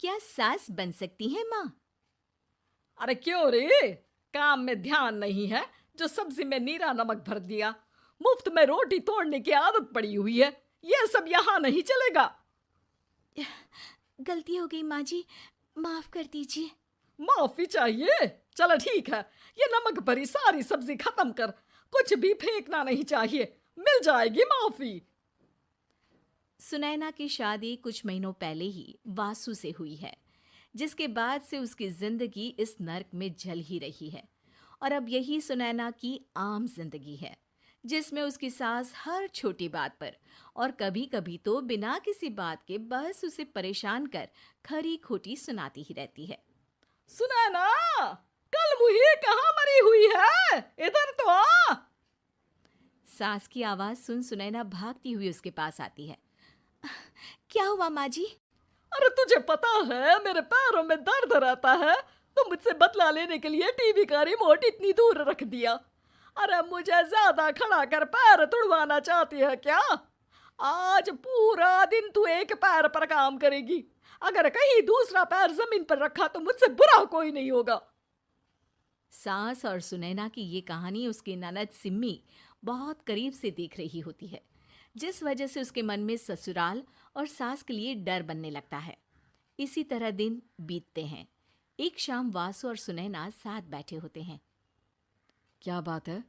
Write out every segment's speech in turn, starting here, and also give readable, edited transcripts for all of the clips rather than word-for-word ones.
क्या सास बन सकती है माँ? अरे क्यों रे? काम में ध्यान नहीं है जो सब्जी में नीरा नमक भर दिया। मुफ्त में रोटी तोड़ने की आदत पड़ी हुई है। ये सब यहाँ नहीं चलेगा। गलती हो गई माँ जी, माफ कर दीजिए। माफी चाहिए? चलो ठीक है, ये नमक भरी सारी सब्जी खत्म कर। कुछ भी फेंकना नहीं चाहिए, मिल जाएगी माफी। सुनैना की शादी कुछ महीनों पहले ही वासु से हुई है, जिसके बाद से उसकी जिंदगी इस नर्क में जल ही रही है। और अब यही सुनैना की आम जिंदगी है, जिसमें उसकी सास हर छोटी बात पर और कभी कभी तो बिना किसी बात के बस उसे परेशान कर खरी खोटी सुनाती ही रहती है। सुना ना, कल मुही कहाँ मरी हुई है? इधर तो आ। सास की आवाज सुन सुनैना भागती हुई उसके पास आती है। क्या हुआ माँ जी? अरे तुझे पता है मेरे पैरों में दर्द रहता है, तो मुझसे बदला लेने के लिए टीवी का रिमोट इतनी दूर रख दिया। अरे मुझे ज्यादा खड़ा कर पैर तुड़वाना चाहती है क्या? आज पूरा दिन तू एक पैर पर काम करेगी। अगर कहीं दूसरा पैर जमीन पर रखा तो मुझसे बुरा कोई नहीं होगा। सास और सुनैना की ये कहानी उसकी ननद सिम्मी बहुत करीब से देख रही होती है, जिस वजह से उसके मन में ससुराल और सास के लिए डर बनने लगता है। इसी तरह दिन बीतते हैं। एक शाम वासु और सुनैना साथ बैठे होते हैं। क्या बात है?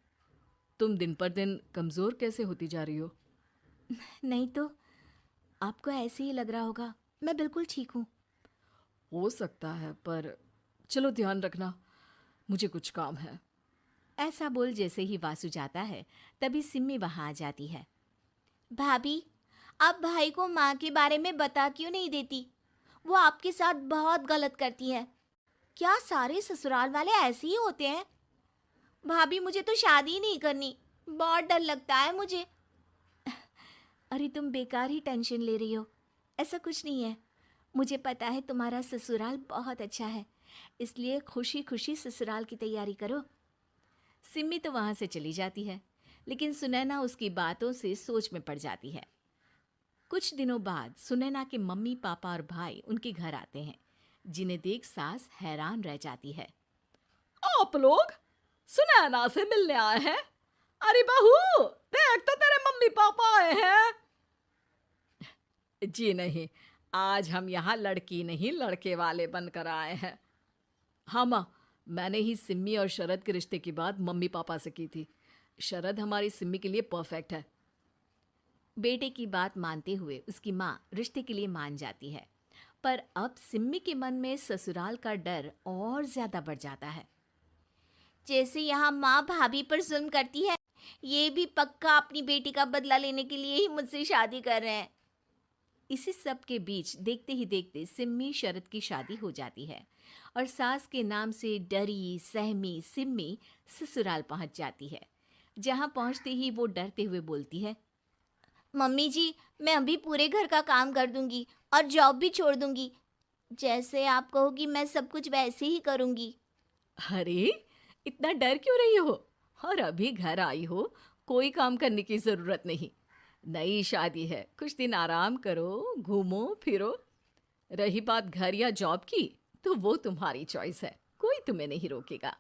तुम दिन पर दिन कमजोर कैसे होती जा रही हो? नहीं तो, आपको ऐसे ही लग रहा होगा, मैं बिल्कुल ठीक हूँ। हो सकता है, पर चलो ध्यान रखना, मुझे कुछ काम है। ऐसा बोल जैसे ही वासु जाता है, तभी सिम्मी वहां आ जाती है। भाभी, आप भाई को माँ के बारे में बता क्यों नहीं देती? वो आपके साथ बहुत गलत करती है। क्या सारे ससुराल वाले ऐसे ही होते हैं? भाभी, मुझे तो शादी नहीं करनी, बहुत डर लगता है मुझे। अरे तुम बेकार ही टेंशन ले रही हो, ऐसा कुछ नहीं है। मुझे पता है तुम्हारा ससुराल बहुत अच्छा है, इसलिए खुशी खुशी ससुराल की तैयारी करो। सिम्मी तो वहां से चली जाती है, लेकिन सुनैना उसकी बातों से सोच में पड़ जाती है। कुछ दिनों बाद सुनैना के मम्मी पापा और भाई उनके घर आते हैं, जिन्हें देख सास हैरान रह जाती है। आप लोग सुनैना से मिलने आए हैं? अरे बहू, देख तो तेरे मम्मी पापा आए हैं। जी नहीं, आज हम यहाँ लड़की नहीं लड़के वाले बनकर आए हैं। हाँ माँ, मैंने ही सिम्मी और शरद के रिश्ते की बात मम्मी पापा से की थी। शरद हमारी सिम्मी के लिए परफेक्ट है। बेटे की बात मानते हुए उसकी माँ रिश्ते के लिए मान जाती है, पर अब सिम्मी के मन में ससुराल का डर और ज्यादा बढ़ जाता है। जैसे यहाँ माँ भाभी पर जुल्म करती है, ये भी पक्का अपनी बेटी का बदला लेने के लिए ही मुझसे शादी कर रहे हैं। इसी सब के बीच देखते ही देखते सिम्मी शरद की शादी हो जाती है और सास के नाम से डरी सहमी सिम्मी ससुराल पहुंच जाती है। जहां पहुंचते ही वो डरते हुए बोलती है, मम्मी जी, मैं अभी पूरे घर का काम कर दूंगी और जॉब भी छोड़ दूंगी। जैसे आप कहोगी मैं सब कुछ वैसे ही करूंगी। अरे, इतना डर क्यों रही हो? और अभी घर आई हो, कोई काम करने की जरूरत नहीं। नई शादी है, कुछ दिन आराम करो, घूमो फिरो। रही बात घर या जॉब की, तो वो तुम्हारी चॉइस है, कोई तुम्हें नहीं रोकेगा।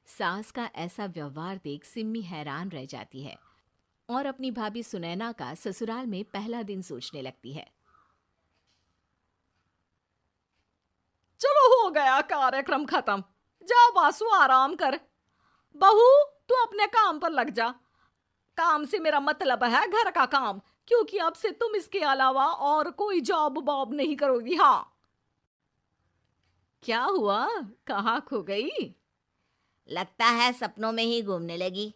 सास का ऐसा व्यवहार देख सिम्मी हैरान रह जाती है और अपनी भाभी सुनैना का ससुराल में पहला दिन सोचने लगती है। चलो हो गया कार्यक्रम खत्म, जा वासु आराम कर। बहू, तू अपने काम पर लग जा। काम से मेरा मतलब है घर का काम, क्योंकि अब से तुम इसके अलावा और कोई जॉब बॉब नहीं करोगी। हाँ। क्या हुआ? कहाँ खो गई? लगता है सपनों में ही घूमने लगी।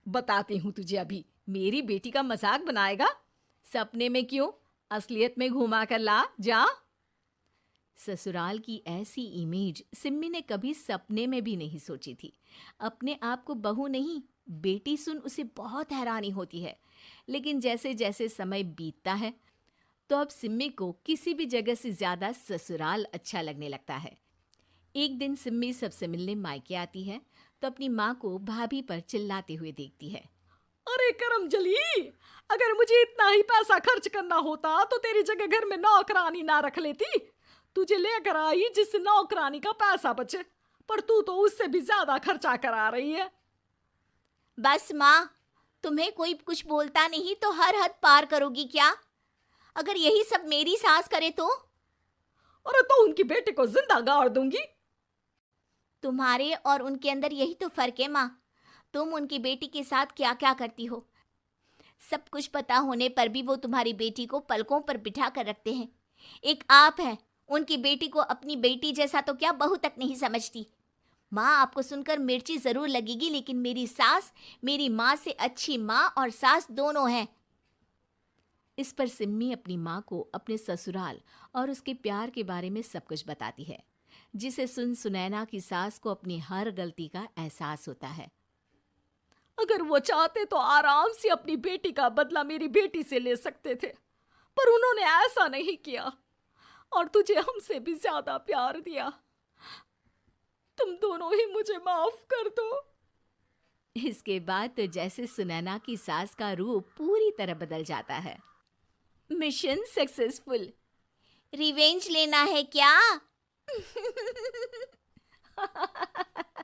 बताती हूँ तुझे अभी। मेरी बेटी का मजाक बनाएगा? सपने में क्यों, असलियत में घुमा कर ला, जा। ससुराल की ऐसी इमेज सिम्मी ने कभी सपने में भी नहीं सोची थी। अपने आप को बहू नहीं, बेटी सुन उसे बहुत हैरानी होती है। लेकिन जैसे जैसे समय बीतता है, तो अब सिम्मी को किसी भी जगह से ज्यादा ससुराल अच्छा लगने लगता है। एक दिन सिम्मी सबसे मिलने मायके आती है, तो अपनी माँ को भाभी पर चिल्लाते हुए देखती है। अरे करमजली, अगर मुझे इतना ही पैसा खर्च करना होता तो तेरी जगह घर में नौकरानी ना रख लेती। तुझे लेकर आई जिस नौकरानी का पैसा बचे, पर तू तो उससे भी ज्यादा खर्चा करा रही है। बस माँ, तुम्हें कोई कुछ बोलता नहीं तो हर हद पार करोगी क्या? अगर यही सब मेरी सास करे तो? अरे तो उनकी बेटी को जिंदा गाड़ दूंगी। तुम्हारे और उनके अंदर यही तो फर्क है माँ। तुम उनकी बेटी के साथ क्या क्या करती हो, सब कुछ पता होने पर भी वो तुम्हारी बेटी को पलकों पर बिठा कर रखते हैं। एक आप हैं, उनकी बेटी को अपनी बेटी जैसा तो क्या बहू तक नहीं समझती। माँ, आपको सुनकर मिर्ची जरूर लगेगी, लेकिन मेरी सास मेरी माँ से अच्छी माँ और सास दोनों हैं। इस पर सिम्मी अपनी माँ को अपने ससुराल और उसके प्यार के बारे में सब कुछ बताती है, जिसे सुन सुनैना की सास को अपनी हर गलती का एहसास होता है। अगर वो चाहते तो आराम से अपनी बेटी का बदला मेरी बेटी से ले सकते थे, पर उन्होंने ऐसा नहीं किया और तुझे हमसे भी ज्यादा प्यार दिया। तुम दोनों ही मुझे माफ कर दो। इसके बाद तो जैसे सुनैना की सास का रूप पूरी तरह बदल जाता है। Mission successful. रिवेंज लेना है क्या?